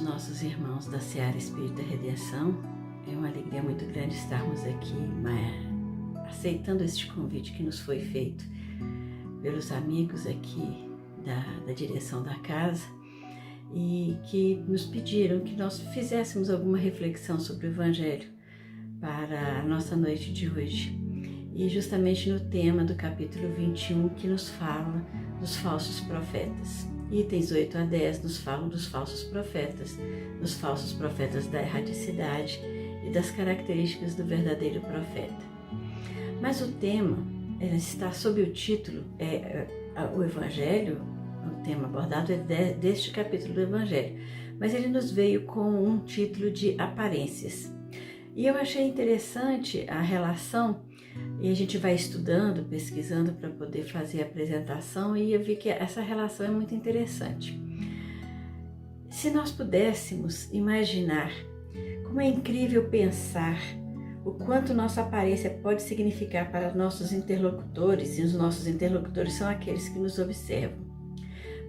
nossos irmãos da Seara Espírita Redenção. É uma alegria muito grande estarmos aqui, aceitando este convite que nos foi feito pelos amigos aqui da direção da casa e que nos pediram que nós fizéssemos alguma reflexão sobre o Evangelho para a nossa noite de hoje. E justamente no tema do capítulo 21, que nos fala dos falsos profetas. Itens 8 a 10 nos falam dos falsos profetas da erradicidade e das características do verdadeiro profeta. Mas o tema está sob o título, o Evangelho, o tema abordado é deste capítulo do Evangelho, mas ele nos veio com um título de aparências. E eu achei interessante a relação, e a gente vai estudando, pesquisando para poder fazer a apresentação, e eu vi que essa relação é muito interessante. Se nós pudéssemos imaginar como é incrível pensar o quanto nossa aparência pode significar para nossos interlocutores, e os nossos interlocutores são aqueles que nos observam.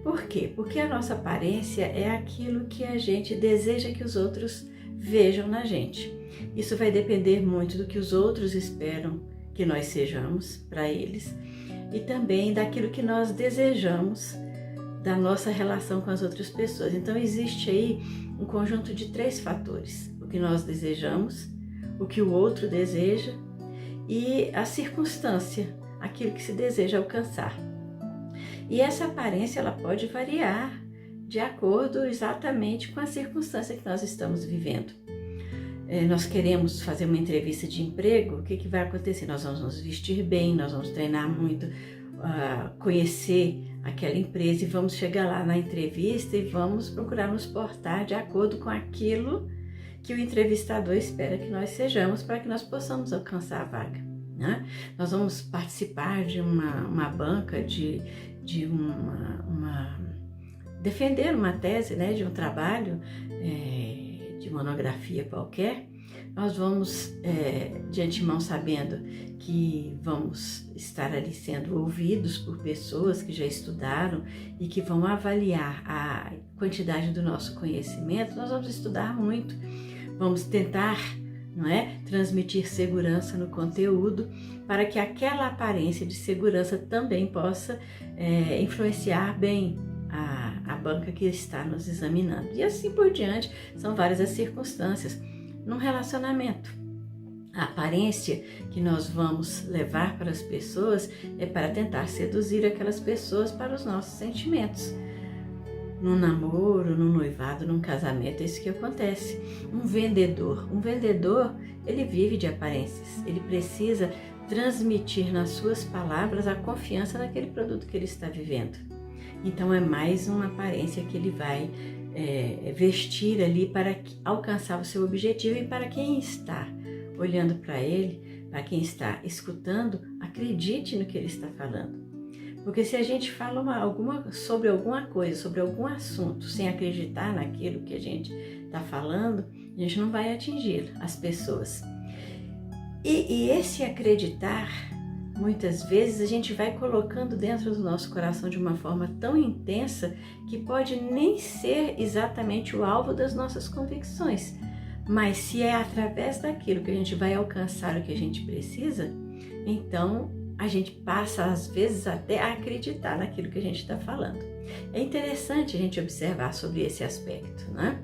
Por quê? Porque a nossa aparência é aquilo que a gente deseja que os outros vejam na gente. Isso vai depender muito do que os outros esperam que nós sejamos para eles e também daquilo que nós desejamos da nossa relação com as outras pessoas. Então existe aí um conjunto de 3 fatores: o que nós desejamos, o que o outro deseja e a circunstância, aquilo que se deseja alcançar. E essa aparência ela pode variar de acordo exatamente com a circunstância que nós estamos vivendo. Nós queremos fazer uma entrevista de emprego, o que vai acontecer? Nós vamos nos vestir bem, nós vamos treinar muito, conhecer aquela empresa e vamos chegar lá na entrevista e vamos procurar nos portar de acordo com aquilo que o entrevistador espera que nós sejamos para que nós possamos alcançar a vaga, né? Nós vamos participar de uma banca, defender uma tese, né, de um trabalho, de monografia qualquer. Nós vamos de antemão sabendo que vamos estar ali sendo ouvidos por pessoas que já estudaram e que vão avaliar a quantidade do nosso conhecimento. Nós vamos estudar muito, vamos tentar, não é, transmitir segurança no conteúdo para que aquela aparência de segurança também possa influenciar bem a banca que está nos examinando. E assim por diante, são várias as circunstâncias. Num relacionamento, a aparência que nós vamos levar para as pessoas é para tentar seduzir aquelas pessoas para os nossos sentimentos. Num namoro, num noivado, num casamento, é isso que acontece. Um vendedor, ele vive de aparências, ele precisa transmitir nas suas palavras a confiança naquele produto que ele está vivendo. Então é mais uma aparência que ele vai vestir ali para alcançar o seu objetivo, e para quem está olhando para ele, para quem está escutando, acredite no que ele está falando. Porque se a gente fala sobre alguma coisa, sobre algum assunto, sem acreditar naquilo que a gente está falando, a gente não vai atingir as pessoas. E esse acreditar, muitas vezes a gente vai colocando dentro do nosso coração de uma forma tão intensa que pode nem ser exatamente o alvo das nossas convicções. Mas se é através daquilo que a gente vai alcançar o que a gente precisa, então a gente passa às vezes até a acreditar naquilo que a gente está falando. É interessante a gente observar sobre esse aspecto, né?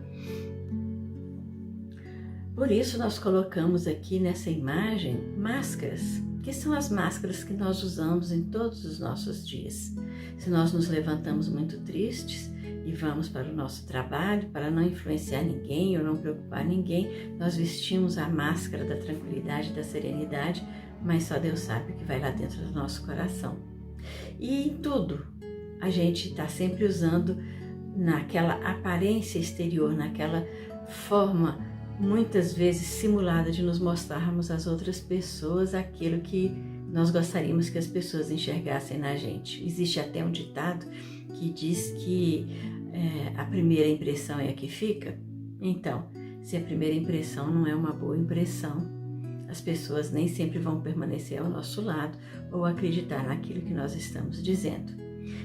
Por isso nós colocamos aqui nessa imagem máscaras, que são as máscaras que nós usamos em todos os nossos dias. Se nós nos levantamos muito tristes e vamos para o nosso trabalho, para não influenciar ninguém ou não preocupar ninguém, nós vestimos a máscara da tranquilidade, da serenidade, mas só Deus sabe o que vai lá dentro do nosso coração. E em tudo, a gente está sempre usando naquela aparência exterior, naquela forma muitas vezes simulada de nos mostrarmos às outras pessoas aquilo que nós gostaríamos que as pessoas enxergassem na gente. Existe até um ditado que diz que a primeira impressão é a que fica. Então, se a primeira impressão não é uma boa impressão, as pessoas nem sempre vão permanecer ao nosso lado ou acreditar naquilo que nós estamos dizendo.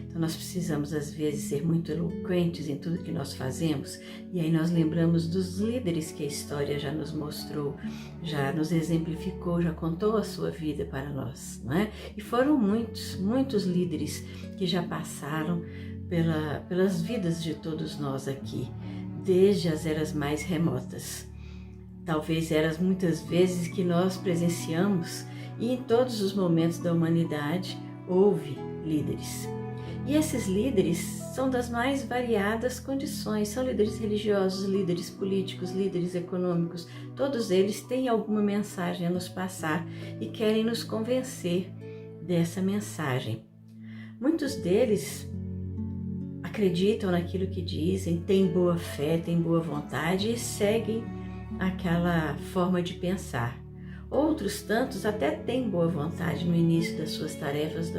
Então nós precisamos às vezes ser muito eloquentes em tudo que nós fazemos, e aí nós lembramos dos líderes que a história já nos mostrou, já nos exemplificou, já contou a sua vida para nós, não é? E foram muitos líderes que já passaram pelas vidas de todos nós aqui, desde as eras mais remotas. Talvez eras muitas vezes que nós presenciamos, e em todos os momentos da humanidade houve líderes. E esses líderes são das mais variadas condições, são líderes religiosos, líderes políticos, líderes econômicos, todos eles têm alguma mensagem a nos passar e querem nos convencer dessa mensagem. Muitos deles acreditam naquilo que dizem, têm boa fé, têm boa vontade e seguem aquela forma de pensar. Outros tantos até têm boa vontade no início das suas tarefas,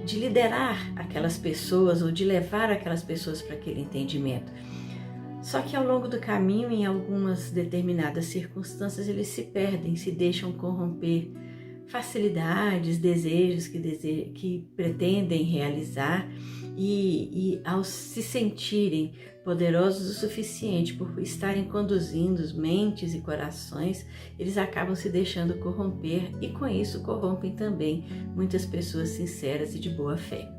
de liderar aquelas pessoas ou de levar aquelas pessoas para aquele entendimento. Só que ao longo do caminho, em algumas determinadas circunstâncias, eles se perdem, se deixam corromper. Facilidades, desejos que pretendem realizar e ao se sentirem poderosos o suficiente por estarem conduzindo mentes e corações, eles acabam se deixando corromper e com isso corrompem também muitas pessoas sinceras e de boa fé.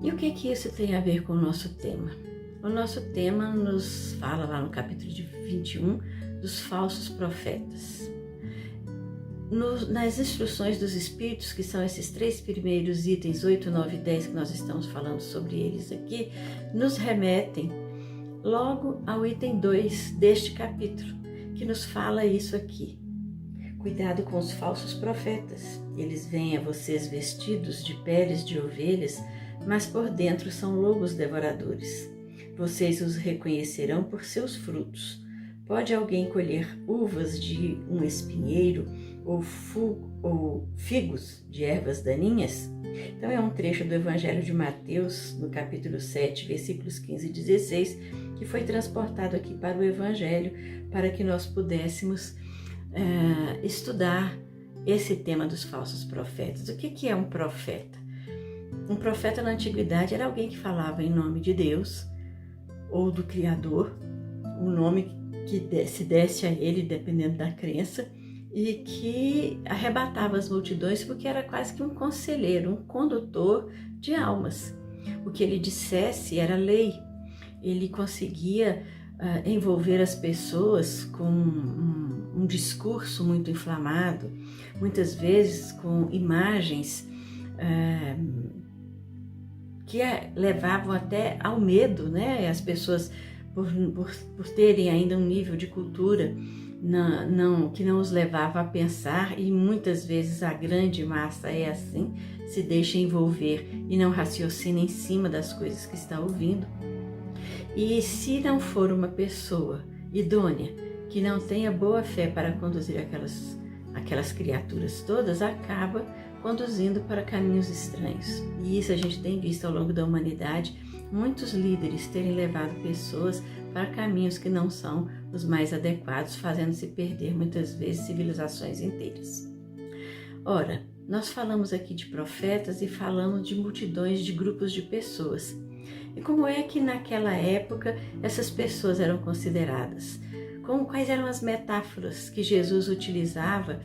E o que isso tem a ver com o nosso tema? O nosso tema nos fala lá no capítulo 21 dos falsos profetas. Nas instruções dos Espíritos, que são esses 3 primeiros itens, 8, 9 e 10, que nós estamos falando sobre eles aqui, nos remetem logo ao item 2 deste capítulo, que nos fala isso aqui. Cuidado com os falsos profetas. Eles vêm a vocês vestidos de peles de ovelhas, mas por dentro são lobos devoradores. Vocês os reconhecerão por seus frutos. Pode alguém colher uvas de um espinheiro ou figos de ervas daninhas? Então é um trecho do Evangelho de Mateus, no capítulo 7, versículos 15 e 16, que foi transportado aqui para o Evangelho, para que nós pudéssemos estudar esse tema dos falsos profetas. O que é um profeta? Um profeta na antiguidade era alguém que falava em nome de Deus ou do Criador, um nome que se desse a ele, dependendo da crença, e que arrebatava as multidões porque era quase que um conselheiro, um condutor de almas. O que ele dissesse era lei. Ele conseguia envolver as pessoas com um discurso muito inflamado, muitas vezes com imagens que levavam até ao medo, né? As pessoas, por terem ainda um nível de cultura que não os levava a pensar, e muitas vezes a grande massa é assim, se deixa envolver e não raciocina em cima das coisas que está ouvindo. E se não for uma pessoa idônea, que não tenha boa fé para conduzir aquelas criaturas todas, acaba conduzindo para caminhos estranhos. E isso a gente tem visto ao longo da humanidade, muitos líderes terem levado pessoas para caminhos que não são os mais adequados, fazendo-se perder muitas vezes civilizações inteiras. Ora, nós falamos aqui de profetas e falamos de multidões de grupos de pessoas. E como é que naquela época essas pessoas eram consideradas? Quais eram as metáforas que Jesus utilizava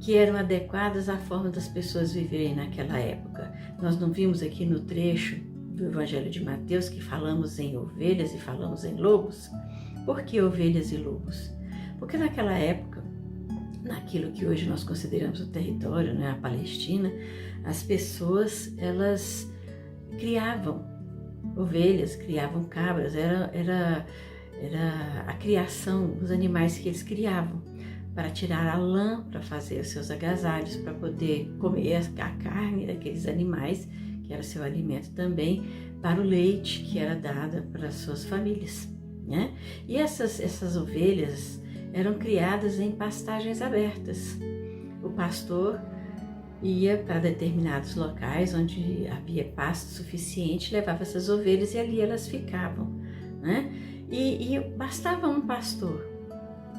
que eram adequadas à forma das pessoas viverem naquela época? Nós não vimos aqui no trecho do Evangelho de Mateus que falamos em ovelhas e falamos em lobos? Por que ovelhas e lobos? Porque naquela época, naquilo que hoje nós consideramos o território, né, a Palestina, as pessoas, elas criavam ovelhas, criavam cabras, era a criação, os animais que eles criavam, para tirar a lã, para fazer os seus agasalhos, para poder comer a carne daqueles animais, que era seu alimento também, para o leite que era dado para as suas famílias, né? E essas ovelhas eram criadas em pastagens abertas. O pastor ia para determinados locais onde havia pasto suficiente, levava essas ovelhas e ali elas ficavam, né? E bastava um pastor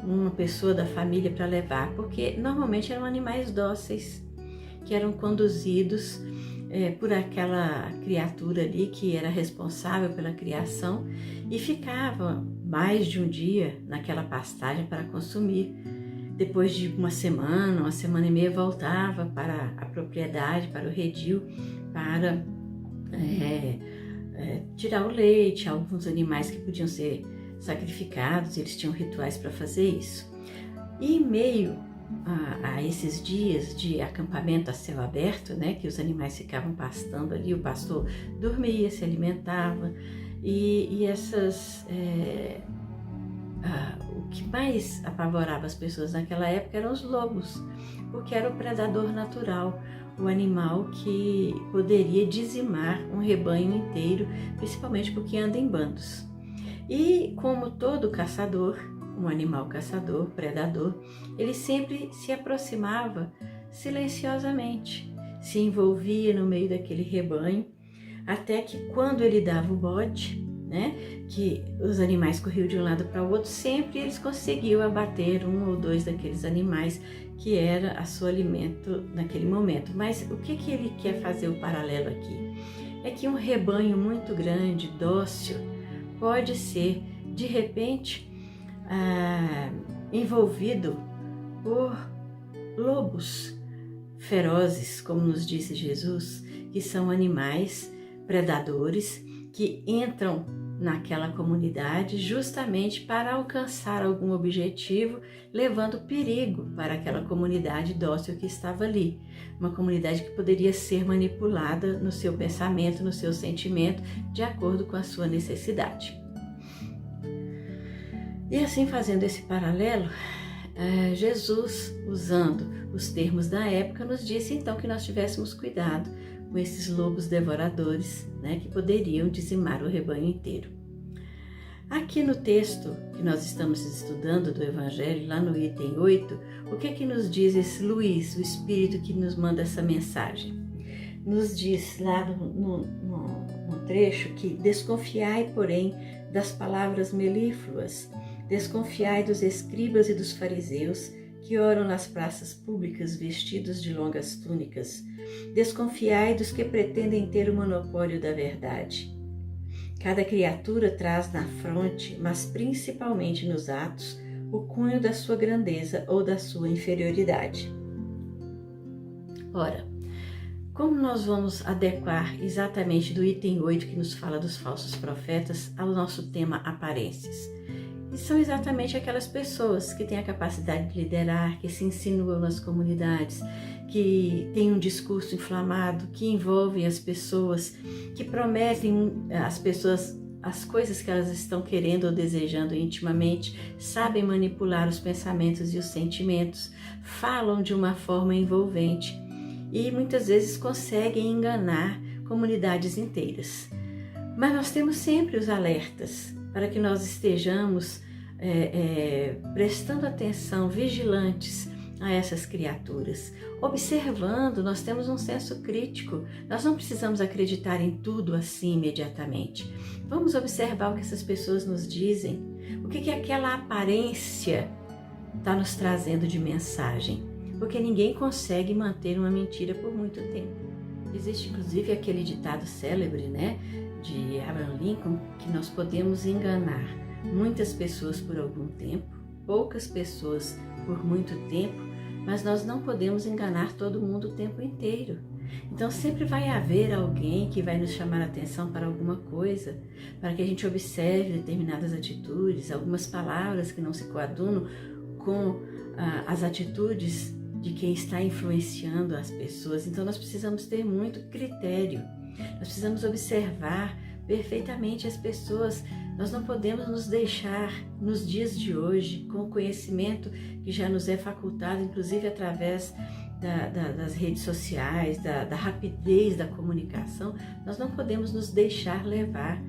uma pessoa da família para levar, porque normalmente eram animais dóceis que eram conduzidos por aquela criatura ali que era responsável pela criação e ficava mais de um dia naquela pastagem para consumir. Depois de uma semana e meia, voltava para a propriedade, para o redil, para tirar o leite. Alguns animais que podiam ser sacrificados, eles tinham rituais para fazer isso. E em meio a esses dias de acampamento a céu aberto, né, que os animais ficavam pastando ali, o pastor dormia, se alimentava, e o que mais apavorava as pessoas naquela época eram os lobos, porque era o predador natural, o animal que poderia dizimar um rebanho inteiro, principalmente porque anda em bandos. E como todo caçador, um animal caçador, predador, ele sempre se aproximava silenciosamente, se envolvia no meio daquele rebanho, até que quando ele dava o bote, né, que os animais corriam de um lado para o outro, sempre eles conseguiam abater um ou dois daqueles animais que era a seu alimento naquele momento. Mas o que ele quer fazer o paralelo aqui? É que um rebanho muito grande, dócil, pode ser, de repente, envolvido por lobos ferozes, como nos disse Jesus, que são animais predadores que entram naquela comunidade justamente para alcançar algum objetivo, levando perigo para aquela comunidade dócil que estava ali. Uma comunidade que poderia ser manipulada no seu pensamento, no seu sentimento, de acordo com a sua necessidade. E assim, fazendo esse paralelo, Jesus, usando os termos da época, nos disse então que nós tivéssemos cuidado com esses lobos devoradores, né, que poderiam dizimar o rebanho inteiro. Aqui no texto que nós estamos estudando do Evangelho, lá no item 8, o que é que nos diz esse Luís, o Espírito que nos manda essa mensagem? Nos diz lá no trecho que desconfiai, porém, das palavras melífluas, desconfiai dos escribas e dos fariseus que oram nas praças públicas vestidos de longas túnicas. Desconfiai dos que pretendem ter o monopólio da verdade. Cada criatura traz na fronte, mas principalmente nos atos, o cunho da sua grandeza ou da sua inferioridade. Ora, como nós vamos adequar exatamente do item 8 que nos fala dos falsos profetas ao nosso tema aparências? E são exatamente aquelas pessoas que têm a capacidade de liderar, que se insinuam nas comunidades, que têm um discurso inflamado, que envolvem as pessoas, que prometem às pessoas as coisas que elas estão querendo ou desejando intimamente, sabem manipular os pensamentos e os sentimentos, falam de uma forma envolvente e muitas vezes conseguem enganar comunidades inteiras. Mas nós temos sempre os alertas para que nós estejamos prestando atenção, vigilantes a essas criaturas, observando. Nós temos um senso crítico, nós não precisamos acreditar em tudo assim imediatamente. Vamos observar o que essas pessoas nos dizem, o que aquela aparência está nos trazendo de mensagem, porque ninguém consegue manter uma mentira por muito tempo. Existe inclusive aquele ditado célebre, né, de Abraham Lincoln, que nós podemos enganar muitas pessoas por algum tempo, poucas pessoas por muito tempo, mas nós não podemos enganar todo mundo o tempo inteiro. Então sempre vai haver alguém que vai nos chamar a atenção para alguma coisa, para que a gente observe determinadas atitudes, algumas palavras que não se coadunam com as atitudes de quem está influenciando as pessoas. Então nós precisamos ter muito critério, nós precisamos observar perfeitamente as pessoas. Nós não podemos nos deixar, nos dias de hoje, com o conhecimento que já nos é facultado, inclusive através das redes sociais, da rapidez da comunicação, nós não podemos nos deixar levar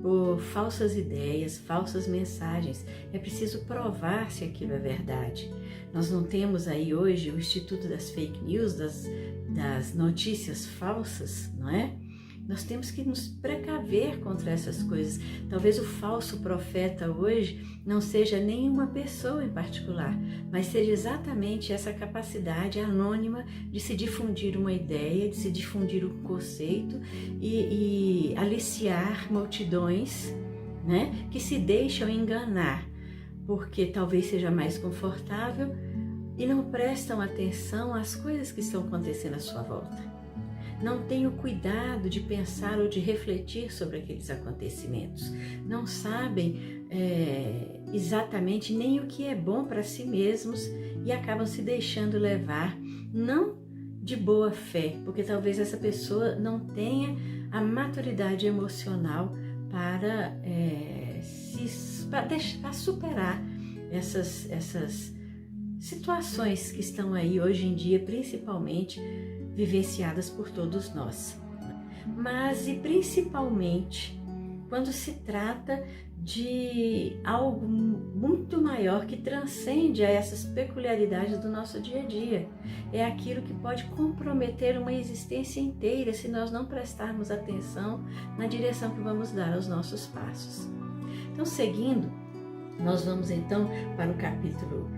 por falsas ideias, falsas mensagens. É preciso provar se aquilo é verdade. Nós não temos aí hoje o Instituto das Fake News, das notícias falsas, não é? Nós temos que nos precaver contra essas coisas. Talvez o falso profeta hoje não seja nenhuma pessoa em particular, mas seja exatamente essa capacidade anônima de se difundir uma ideia, de se difundir um conceito e aliciar multidões, né, que se deixam enganar, porque talvez seja mais confortável e não prestam atenção às coisas que estão acontecendo à sua volta. Não têm o cuidado de pensar ou de refletir sobre aqueles acontecimentos. Não sabem exatamente nem o que é bom para si mesmos e acabam se deixando levar, não de boa fé, porque talvez essa pessoa não tenha a maturidade emocional para superar essas situações que estão aí hoje em dia, principalmente vivenciadas por todos nós. Mas e principalmente quando se trata de algo muito maior que transcende a essas peculiaridades do nosso dia a dia. É aquilo que pode comprometer uma existência inteira se nós não prestarmos atenção na direção que vamos dar aos nossos passos. Então, seguindo, nós vamos então para o capítulo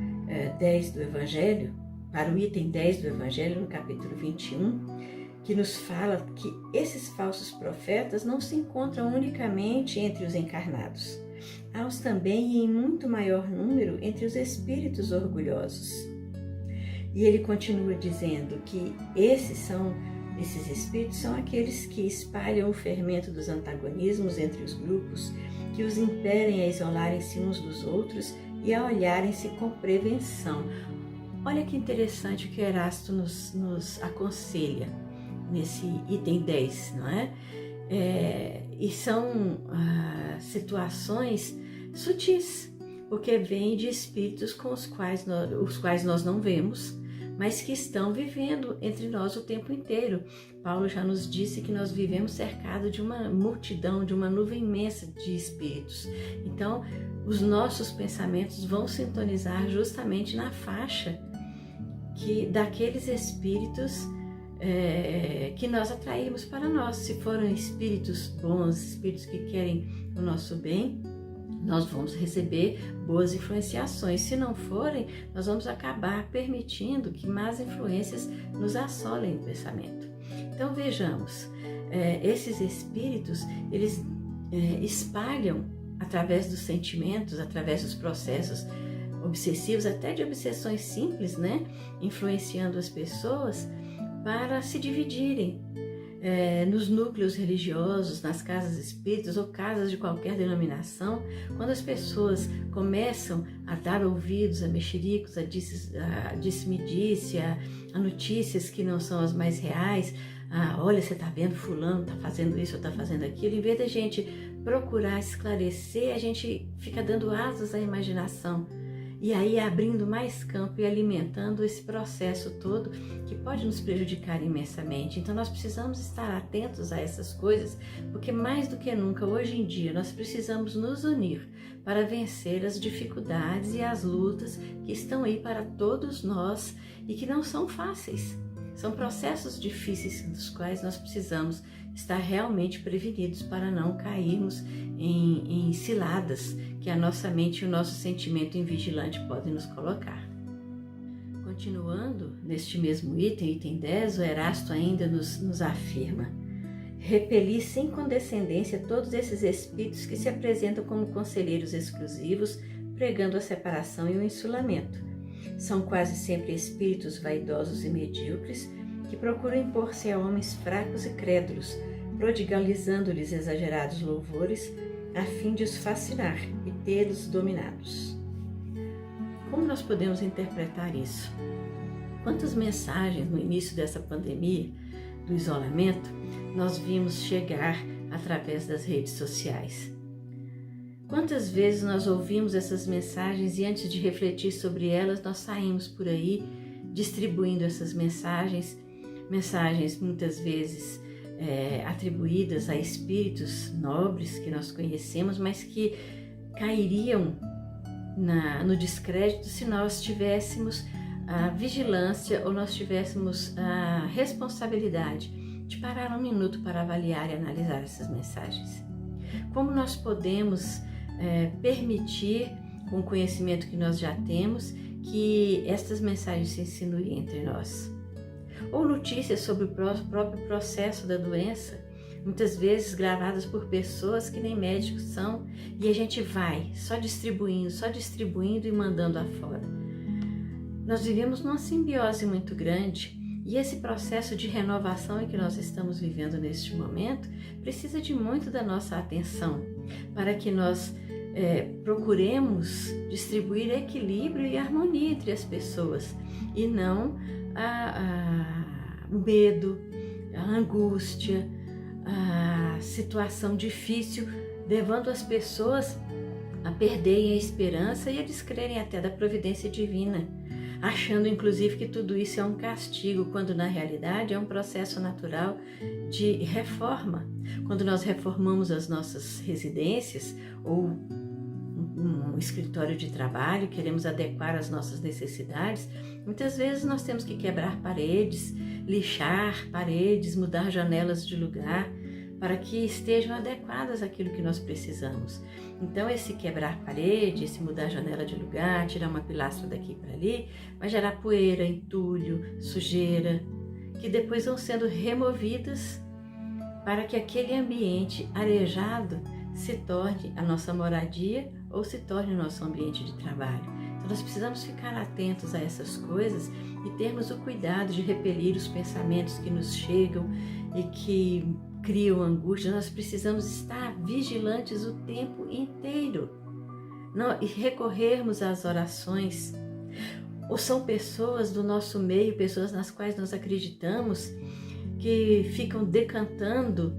10 do Evangelho, para o item 10 do Evangelho, no capítulo 21, que nos fala que esses falsos profetas não se encontram unicamente entre os encarnados. Há-os também e em muito maior número entre os espíritos orgulhosos. E ele continua dizendo que esses espíritos são aqueles que espalham o fermento dos antagonismos entre os grupos, que os impelem a isolarem-se uns dos outros e a olharem-se com prevenção. Olha que interessante o que Erasto nos aconselha nesse item 10, não é? E são situações sutis, porque vêm de espíritos com os quais nós não vemos, mas que estão vivendo entre nós o tempo inteiro. Paulo já nos disse que nós vivemos cercados de uma multidão, de uma nuvem imensa de espíritos. Então, os nossos pensamentos vão sintonizar justamente na faixa daqueles espíritos que nós atraímos para nós. Se forem espíritos bons, espíritos que querem o nosso bem, nós vamos receber boas influenciações. Se não forem, nós vamos acabar permitindo que más influências nos assolem o pensamento. Então vejamos, esses espíritos, eles espalham através dos sentimentos, através dos processos obsessivos, até de obsessões simples, né? Influenciando as pessoas para se dividirem nos núcleos religiosos, nas casas espíritas ou casas de qualquer denominação. Quando as pessoas começam a dar ouvidos a mexericos, a disse-me-disse, a notícias que não são as mais reais, olha, você está vendo fulano, está fazendo isso ou está fazendo aquilo, em vez da gente procurar esclarecer, a gente fica dando asas à imaginação. E aí abrindo mais campo e alimentando esse processo todo que pode nos prejudicar imensamente. Então nós precisamos estar atentos a essas coisas, porque mais do que nunca hoje em dia nós precisamos nos unir para vencer as dificuldades e as lutas que estão aí para todos nós e que não são fáceis. São processos difíceis dos quais nós precisamos estar realmente prevenidos para não cairmos em ciladas que a nossa mente e o nosso sentimento invigilante podem nos colocar. Continuando, neste mesmo item 10, o Erasto ainda nos afirma: repeli sem condescendência todos esses espíritos que se apresentam como conselheiros exclusivos, pregando a separação e o insulamento. São quase sempre espíritos vaidosos e medíocres que procuram impor-se a homens fracos e crédulos, prodigalizando-lhes exagerados louvores, a fim de os fascinar e tê-los dominados. Como nós podemos interpretar isso? Quantas mensagens no início dessa pandemia, do isolamento, nós vimos chegar através das redes sociais? Quantas vezes nós ouvimos essas mensagens e antes de refletir sobre elas, nós saímos por aí distribuindo essas mensagens muitas vezes atribuídas a espíritos nobres que nós conhecemos, mas que cairiam no descrédito se nós tivéssemos a vigilância ou nós tivéssemos a responsabilidade de parar um minuto para avaliar e analisar essas mensagens. Como nós podemos permitir, com o conhecimento que nós já temos, que estas mensagens se insinuem entre nós? Ou notícias sobre o próprio processo da doença, muitas vezes gravadas por pessoas que nem médicos são, e a gente vai só distribuindo e mandando afora. Nós vivemos numa simbiose muito grande, e esse processo de renovação em que nós estamos vivendo neste momento precisa de muito da nossa atenção, para que nós procuremos distribuir equilíbrio e harmonia entre as pessoas, e não o medo, a angústia, a situação difícil, levando as pessoas a perderem a esperança e a descrerem até da providência divina, achando inclusive que tudo isso é um castigo, quando na realidade é um processo natural de reforma. Quando nós reformamos as nossas residências ou um escritório de trabalho, queremos adequar às nossas necessidades, muitas vezes nós temos que quebrar paredes, lixar paredes, mudar janelas de lugar, para que estejam adequadas àquilo que nós precisamos. Então, esse quebrar parede, esse mudar a janela de lugar, tirar uma pilastra daqui para ali, vai gerar poeira, entulho, sujeira, que depois vão sendo removidas para que aquele ambiente arejado se torne a nossa moradia ou se torne o nosso ambiente de trabalho. Então, nós precisamos ficar atentos a essas coisas e termos o cuidado de repelir os pensamentos que nos chegam e que criam angústia. Nós precisamos estar vigilantes o tempo inteiro e recorrermos às orações. Ou são pessoas do nosso meio, pessoas nas quais nós acreditamos, que ficam decantando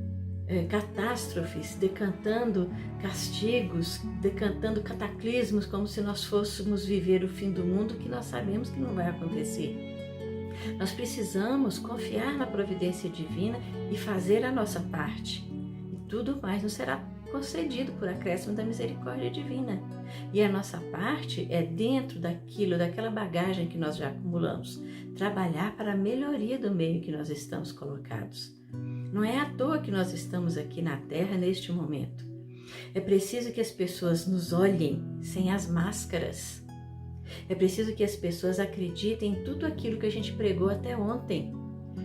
catástrofes, decantando castigos, decantando cataclismos, como se nós fôssemos viver o fim do mundo, que nós sabemos que não vai acontecer. Nós precisamos confiar na providência divina e fazer a nossa parte. E tudo mais nos será concedido por acréscimo da misericórdia divina. E a nossa parte é dentro daquela bagagem que nós já acumulamos. Trabalhar para a melhoria do meio que nós estamos colocados. Não é à toa que nós estamos aqui na Terra neste momento. É preciso que as pessoas nos olhem sem as máscaras. É preciso que as pessoas acreditem em tudo aquilo que a gente pregou até ontem,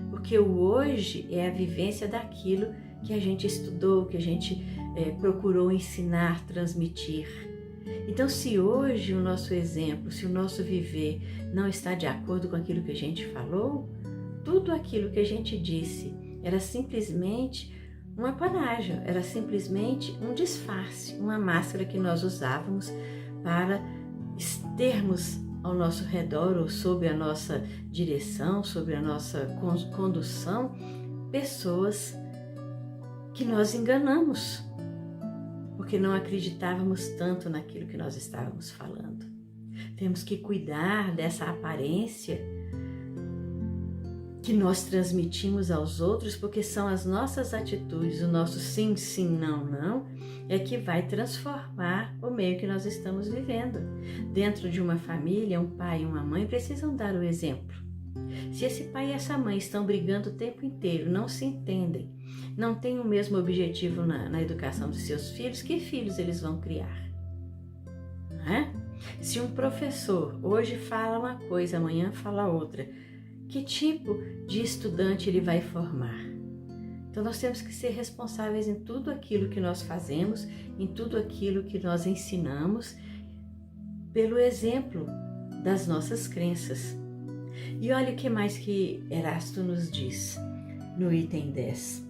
porque o hoje é a vivência daquilo que a gente estudou, que a gente procurou ensinar, transmitir. Então, se hoje o nosso exemplo, se o nosso viver não está de acordo com aquilo que a gente falou, tudo aquilo que a gente disse era simplesmente uma panágio, era simplesmente um disfarce, uma máscara que nós usávamos para termos ao nosso redor ou sob a nossa direção, sob a nossa condução, pessoas que nós enganamos, porque não acreditávamos tanto naquilo que nós estávamos falando. Temos que cuidar dessa aparência que nós transmitimos aos outros, porque são as nossas atitudes, o nosso sim, sim, não, não, é que vai transformar o meio que nós estamos vivendo. Dentro de uma família, um pai e uma mãe precisam dar o exemplo. Se esse pai e essa mãe estão brigando o tempo inteiro, não se entendem, não têm o mesmo objetivo na educação dos seus filhos, que filhos eles vão criar? Não é? Se um professor hoje fala uma coisa, amanhã fala outra, que tipo de estudante ele vai formar? Então nós temos que ser responsáveis em tudo aquilo que nós fazemos, em tudo aquilo que nós ensinamos, pelo exemplo das nossas crenças. E olha o que mais que Erasto nos diz no item 10.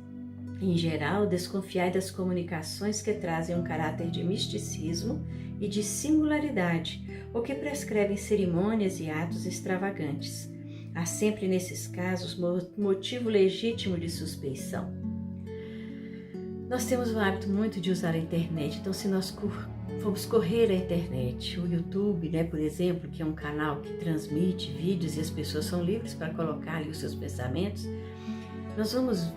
Em geral, desconfiai das comunicações que trazem um caráter de misticismo e de singularidade, ou que prescrevem cerimônias e atos extravagantes. Há sempre nesses casos motivo legítimo de suspeição. Nós temos o hábito muito de usar a internet, então se nós formos correr a internet, o YouTube, por exemplo, que é um canal que transmite vídeos e as pessoas são livres para colocar ali os seus pensamentos, nós vamos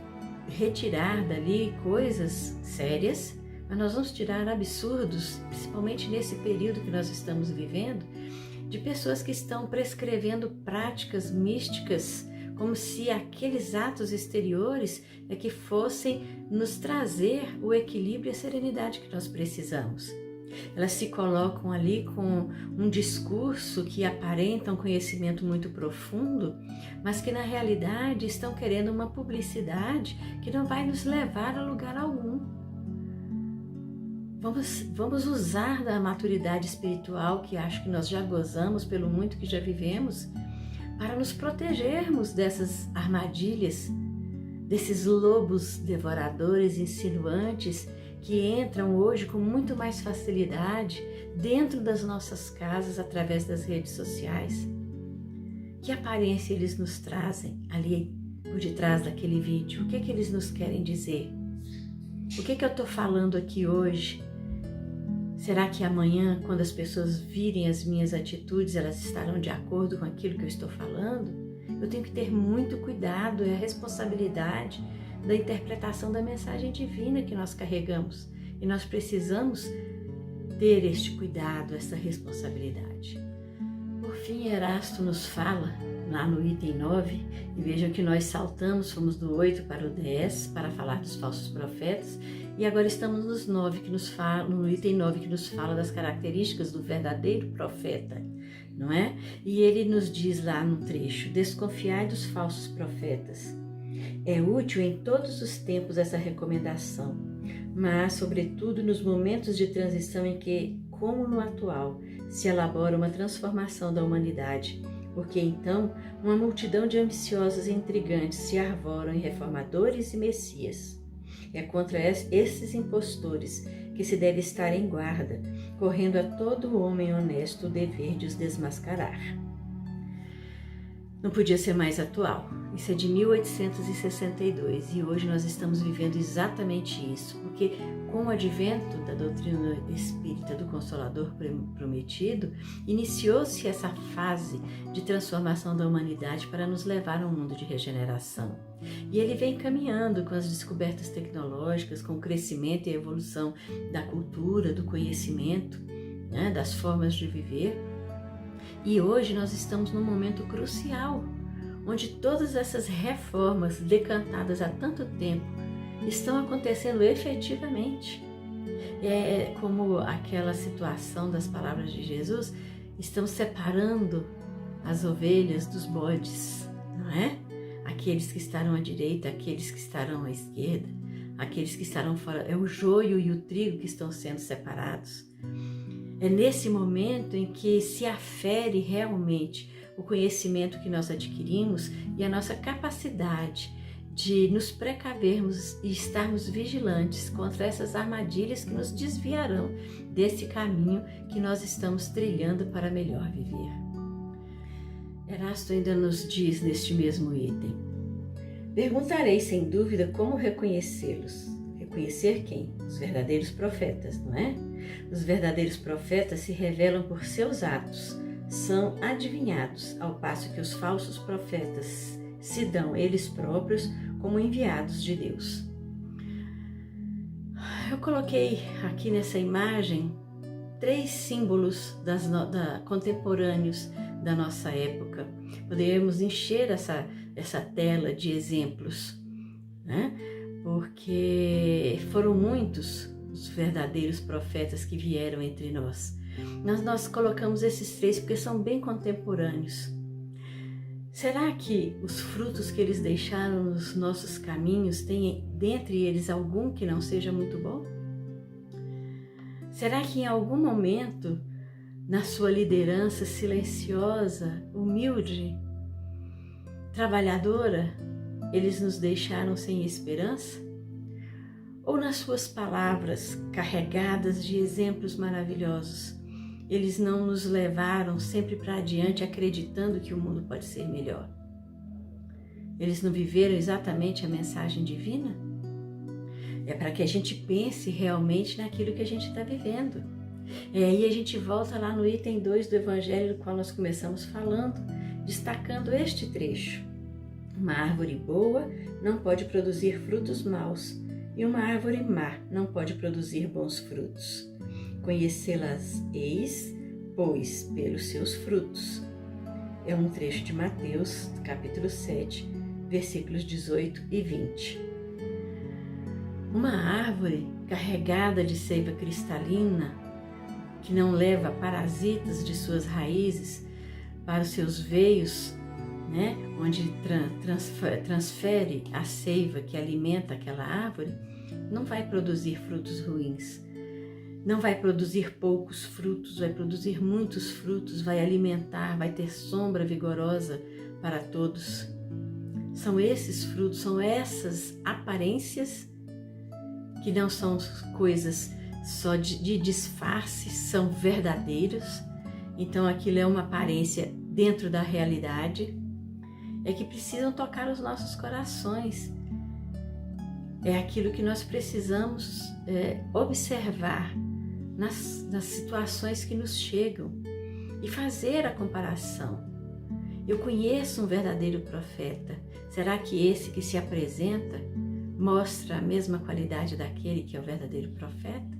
retirar dali coisas sérias, mas nós vamos tirar absurdos, principalmente nesse período que nós estamos vivendo, de pessoas que estão prescrevendo práticas místicas como se aqueles atos exteriores é que fossem nos trazer o equilíbrio e a serenidade que nós precisamos. Elas se colocam ali com um discurso que aparenta um conhecimento muito profundo, mas que na realidade estão querendo uma publicidade que não vai nos levar a lugar algum. Vamos usar da maturidade espiritual que acho que nós já gozamos pelo muito que já vivemos, para nos protegermos dessas armadilhas, desses lobos devoradores, insinuantes, que entram hoje com muito mais facilidade dentro das nossas casas através das redes sociais. Que aparência eles nos trazem ali por detrás daquele vídeo? O que eles nos querem dizer? O que eu estou falando aqui hoje? Será que amanhã, quando as pessoas virem as minhas atitudes, elas estarão de acordo com aquilo que eu estou falando? Eu tenho que ter muito cuidado, é a responsabilidade da interpretação da mensagem divina que nós carregamos. E nós precisamos ter este cuidado, essa responsabilidade. Por fim, Erasto nos fala, lá no item 9, e vejam que nós saltamos, fomos do 8 para o 10, para falar dos falsos profetas, e agora estamos no item 9, que nos fala das características do verdadeiro profeta, não é? E ele nos diz lá no trecho: desconfiai dos falsos profetas. É útil em todos os tempos essa recomendação, mas, sobretudo, nos momentos de transição em que, como no atual, se elabora uma transformação da humanidade, porque então uma multidão de ambiciosos e intrigantes se arvoram em reformadores e messias. É contra esses impostores que se deve estar em guarda, correndo a todo homem honesto o dever de os desmascarar. Não podia ser mais atual. Isso é de 1862 e hoje nós estamos vivendo exatamente isso, porque com o advento da doutrina espírita do Consolador Prometido, iniciou-se essa fase de transformação da humanidade para nos levar a um mundo de regeneração. E ele vem caminhando com as descobertas tecnológicas, com o crescimento e a evolução da cultura, do conhecimento, né, das formas de viver. E hoje nós estamos num momento crucial, onde todas essas reformas decantadas há tanto tempo estão acontecendo efetivamente. É como aquela situação das palavras de Jesus, estão separando as ovelhas dos bodes, não é? Aqueles que estarão à direita, aqueles que estarão à esquerda, aqueles que estarão fora. É o joio e o trigo que estão sendo separados. É nesse momento em que se afere realmente o conhecimento que nós adquirimos e a nossa capacidade de nos precavermos e estarmos vigilantes contra essas armadilhas que nos desviarão desse caminho que nós estamos trilhando para melhor viver. Erasto ainda nos diz neste mesmo item: perguntarei sem dúvida como reconhecê-los. Reconhecer quem? Os verdadeiros profetas, não é? Os verdadeiros profetas se revelam por seus atos, são adivinhados, ao passo que os falsos profetas se dão eles próprios como enviados de Deus. Eu coloquei aqui nessa imagem 3 símbolos contemporâneos da nossa época. Poderíamos encher essa tela de exemplos, né? Porque foram muitos os verdadeiros profetas que vieram entre nós. Nós colocamos esses 3 porque são bem contemporâneos. Será que os frutos que eles deixaram nos nossos caminhos têm dentre eles algum que não seja muito bom? Será que em algum momento, na sua liderança silenciosa, humilde, trabalhadora, eles nos deixaram sem esperança? Ou nas suas palavras carregadas de exemplos maravilhosos, eles não nos levaram sempre para adiante acreditando que o mundo pode ser melhor? Eles não viveram exatamente a mensagem divina? É para que a gente pense realmente naquilo que a gente está vivendo. E aí a gente volta lá no item 2 do Evangelho, do qual nós começamos falando, destacando este trecho. Uma árvore boa não pode produzir frutos maus, e uma árvore má não pode produzir bons frutos. Conhecê-las eis, pois, pelos seus frutos. é um trecho de Mateus, capítulo 7, versículos 18 e 20. Uma árvore carregada de seiva cristalina, que não leva parasitas de suas raízes para os seus veios, né, onde transfere a seiva que alimenta aquela árvore, não vai produzir frutos ruins. Não vai produzir poucos frutos, vai produzir muitos frutos, vai alimentar, vai ter sombra vigorosa para todos. São esses frutos, são essas aparências que não são coisas só de disfarce, são verdadeiros. Então aquilo é uma aparência dentro da realidade, é que precisam tocar os nossos corações. É aquilo que nós precisamos observar nas situações que nos chegam e fazer a comparação. Eu conheço um verdadeiro profeta. Será que esse que se apresenta mostra a mesma qualidade daquele que é o verdadeiro profeta?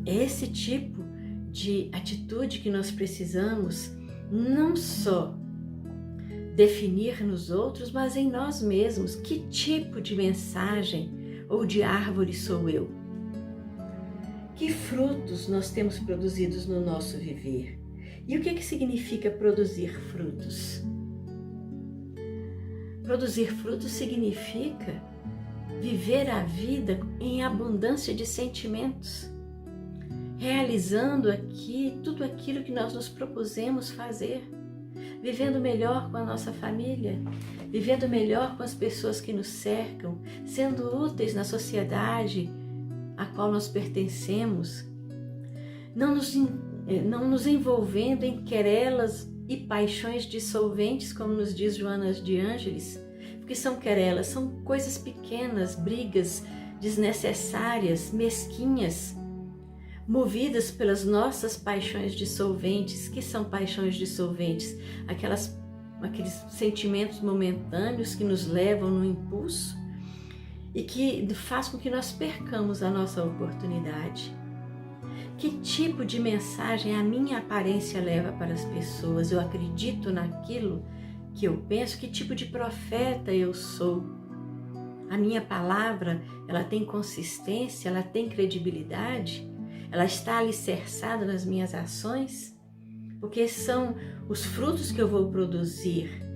É esse tipo de atitude que nós precisamos não só definir nos outros, mas em nós mesmos. Que tipo de mensagem ou de árvore sou eu? Que frutos nós temos produzidos no nosso viver? E o que significa produzir frutos? Produzir frutos significa viver a vida em abundância de sentimentos, realizando aqui tudo aquilo que nós nos propusemos fazer, vivendo melhor com a nossa família, vivendo melhor com as pessoas que nos cercam, sendo úteis na sociedade a qual nós pertencemos, não nos envolvendo em querelas e paixões dissolventes, como nos diz Joana de Ângeles, porque são querelas, são coisas pequenas, brigas desnecessárias, mesquinhas, movidas pelas nossas paixões dissolventes. Que são paixões dissolventes? Aqueles sentimentos momentâneos que nos levam no impulso e que faz com que nós percamos a nossa oportunidade. Que tipo de mensagem a minha aparência leva para as pessoas? Eu acredito naquilo que eu penso? Que tipo de profeta eu sou? A minha palavra, ela tem consistência, ela tem credibilidade? Ela está alicerçada nas minhas ações? Porque são os frutos que eu vou produzir.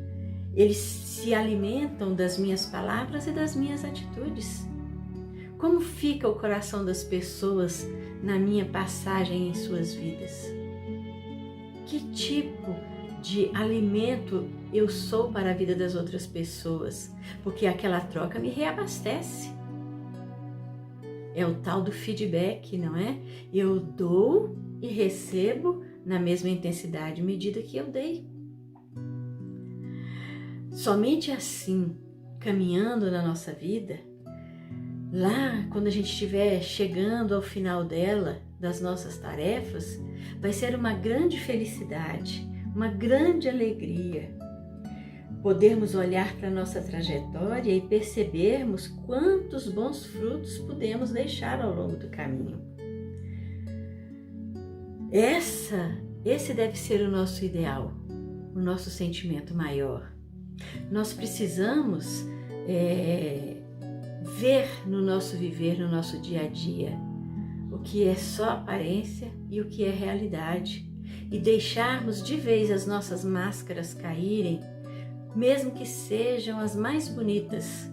Eles se alimentam das minhas palavras e das minhas atitudes. Como fica o coração das pessoas na minha passagem em suas vidas? Que tipo de alimento eu sou para a vida das outras pessoas? Porque aquela troca me reabastece. É o tal do feedback, não é? Eu dou e recebo na mesma intensidade e medida que eu dei. Somente assim, caminhando na nossa vida, lá quando a gente estiver chegando ao final dela, das nossas tarefas, vai ser uma grande felicidade, uma grande alegria podermos olhar para a nossa trajetória e percebermos quantos bons frutos podemos deixar ao longo do caminho. Esse deve ser o nosso ideal, o nosso sentimento maior. Nós precisamos ver no nosso viver, no nosso dia a dia, o que é só aparência e o que é realidade, e deixarmos de vez as nossas máscaras caírem, mesmo que sejam as mais bonitas,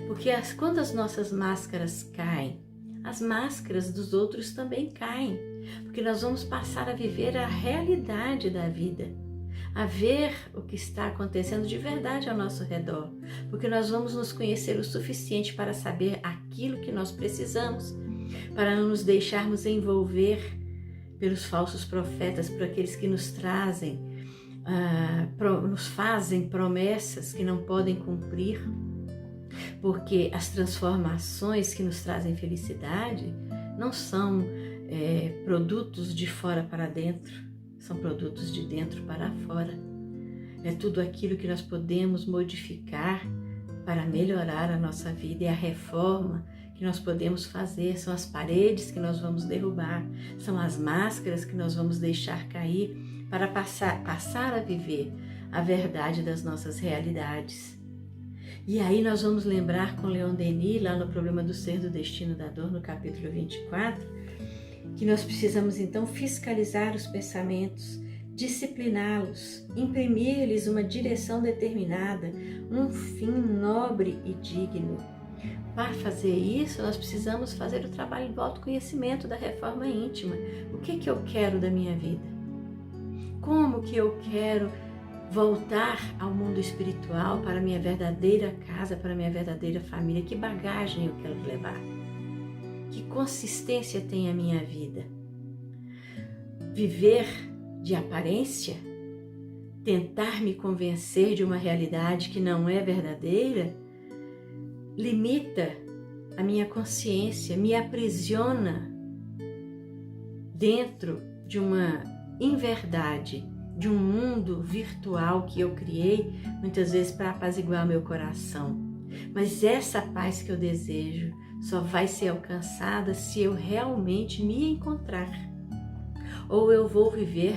porque quando as nossas máscaras caem, as máscaras dos outros também caem, porque nós vamos passar a viver a realidade da vida, a ver o que está acontecendo de verdade ao nosso redor, porque nós vamos nos conhecer o suficiente para saber aquilo que nós precisamos, para não nos deixarmos envolver pelos falsos profetas, por aqueles que nos fazem promessas que não podem cumprir, porque as transformações que nos trazem felicidade não são produtos de fora para dentro, são produtos de dentro para fora. É tudo aquilo que nós podemos modificar para melhorar a nossa vida, é a reforma que nós podemos fazer, são as paredes que nós vamos derrubar, são as máscaras que nós vamos deixar cair para passar a viver a verdade das nossas realidades. E aí nós vamos lembrar com Leon Denis, lá no Problema do Ser, do Destino, da Dor, no capítulo 24, que nós precisamos então fiscalizar os pensamentos, discipliná-los, imprimir-lhes uma direção determinada, um fim nobre e digno. Para fazer isso, nós precisamos fazer o trabalho do autoconhecimento, da reforma íntima. O que eu quero da minha vida? Como que eu quero voltar ao mundo espiritual, para a minha verdadeira casa, para a minha verdadeira família? Que bagagem eu quero levar? Que consistência tem a minha vida? Viver de aparência? Tentar me convencer de uma realidade que não é verdadeira? Limita a minha consciência, me aprisiona dentro de uma inverdade, de um mundo virtual que eu criei, muitas vezes para apaziguar meu coração. Mas essa paz que eu desejo só vai ser alcançada se eu realmente me encontrar. Ou eu vou viver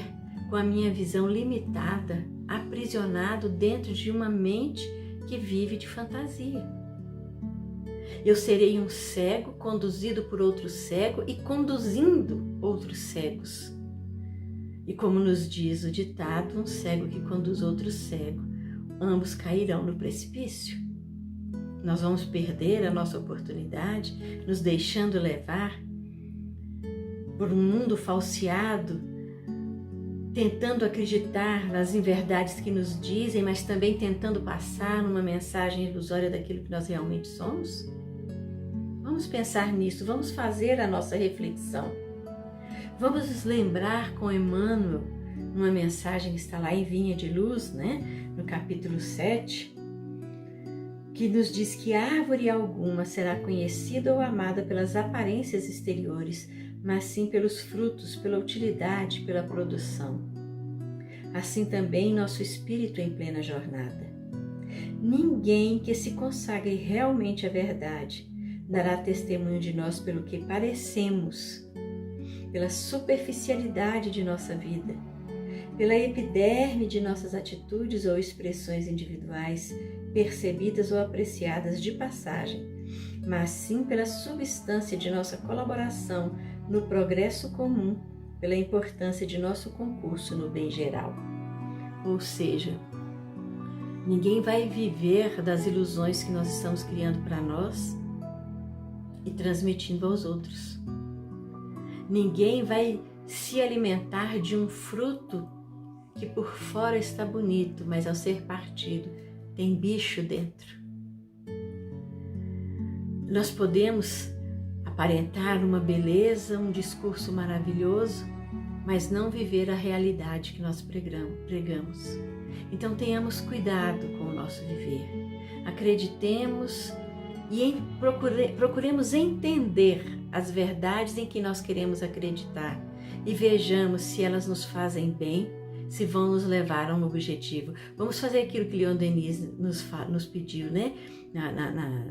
com a minha visão limitada, aprisionado dentro de uma mente que vive de fantasia. Eu serei um cego conduzido por outro cego e conduzindo outros cegos. E como nos diz o ditado, um cego que conduz outro cego, ambos cairão no precipício. Nós vamos perder a nossa oportunidade, nos deixando levar por um mundo falseado, tentando acreditar nas inverdades que nos dizem, mas também tentando passar uma mensagem ilusória daquilo que nós realmente somos? Vamos pensar nisso, vamos fazer a nossa reflexão. Vamos nos lembrar com Emmanuel, numa mensagem que está lá em Vinha de Luz, no capítulo 7, que nos diz que árvore alguma será conhecida ou amada pelas aparências exteriores, mas sim pelos frutos, pela utilidade, pela produção. Assim também nosso espírito em plena jornada. Ninguém que se consagre realmente à verdade dará testemunho de nós pelo que parecemos, pela superficialidade de nossa vida, pela epiderme de nossas atitudes ou expressões individuais, percebidas ou apreciadas de passagem, mas sim pela substância de nossa colaboração no progresso comum, pela importância de nosso concurso no bem geral. Ou seja, ninguém vai viver das ilusões que nós estamos criando para nós e transmitindo aos outros. Ninguém vai se alimentar de um fruto que por fora está bonito, mas ao ser partido tem bicho dentro. Nós podemos aparentar uma beleza, um discurso maravilhoso, mas não viver a realidade que nós pregamos. Então tenhamos cuidado com o nosso viver. Acreditemos e procuremos entender as verdades em que nós queremos acreditar e vejamos se elas nos fazem bem, se vão nos levar a um objetivo. Vamos fazer aquilo que Leon Denis nos pediu,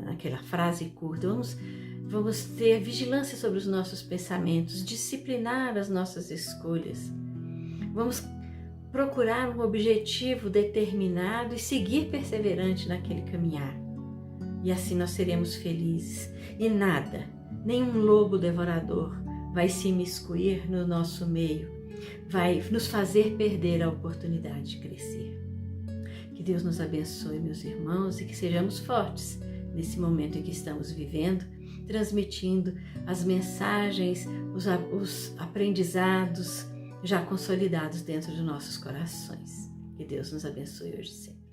naquela frase curta. Vamos ter vigilância sobre os nossos pensamentos, disciplinar as nossas escolhas. Vamos procurar um objetivo determinado e seguir perseverante naquele caminhar. E assim nós seremos felizes. E nada, nenhum lobo devorador vai se imiscuir no nosso meio, vai nos fazer perder a oportunidade de crescer. Que Deus nos abençoe, meus irmãos, e que sejamos fortes nesse momento em que estamos vivendo, transmitindo as mensagens, os aprendizados já consolidados dentro de nossos corações. Que Deus nos abençoe hoje e sempre.